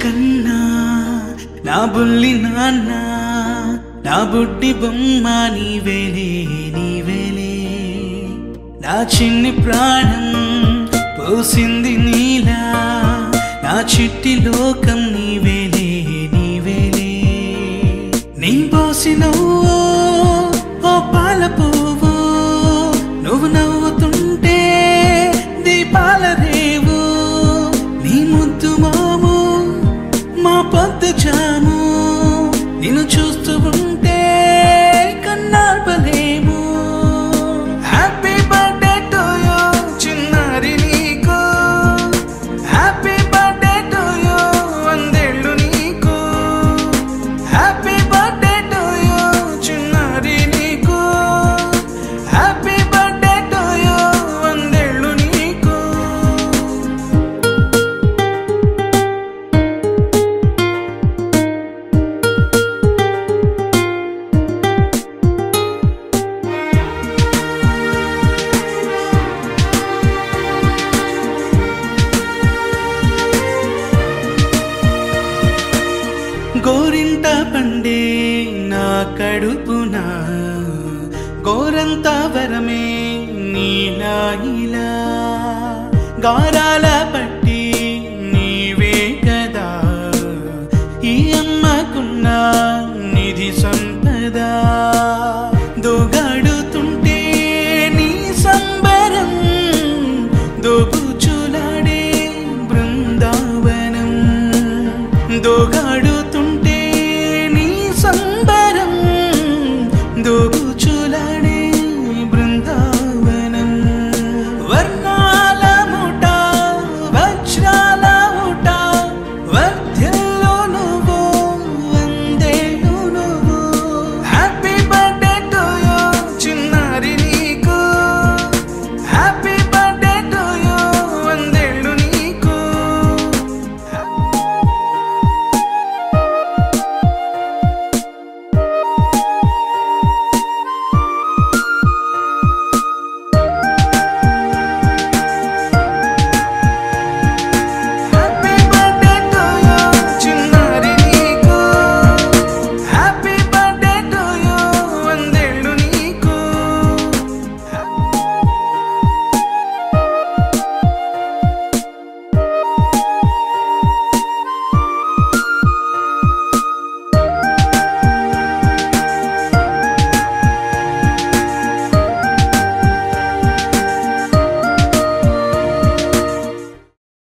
కన్నా నా బుల్లి నాన్న నా బుడ్డి బొమ్మ నీవేలే నీవేలే నా చిన్ని ప్రాణం పోసింది నీలా నా చిట్టి లోకం నీవేలే నీవేలే నీ పోసినవో ఓ పాల పువ్వు నువ్వు నవ్వుతుంటే దీపాల రేవు నీ ముద్దు మాము మా పొద్దు జాము నిన్ను చూస్తూ ఉంటే కన్నార్పలేము హ్యాపీ బర్త్డే టు యూ చిన్నారి నీకు హ్యాపీ బర్త్డే టు యూ వందేళ్ళు నీకు హ్యాపీ బర్త్డే టు యూ చిన్నారి నీకు హ్యాపీ బర్త్డే టు యూ వందేళ్ళు నీకు గోరింట పండే నా కడుపున గోరంత వరమే నీలా ఇలా గారాల పట్టి నీవే కదా ఈ అమ్మకున్న నిధి సంపద దోగాడుతుంటే నీ సంబరం దోబుచులాడే బృందావనం దోగాడుతుంటే నీ సంబరం దోబుచులాడే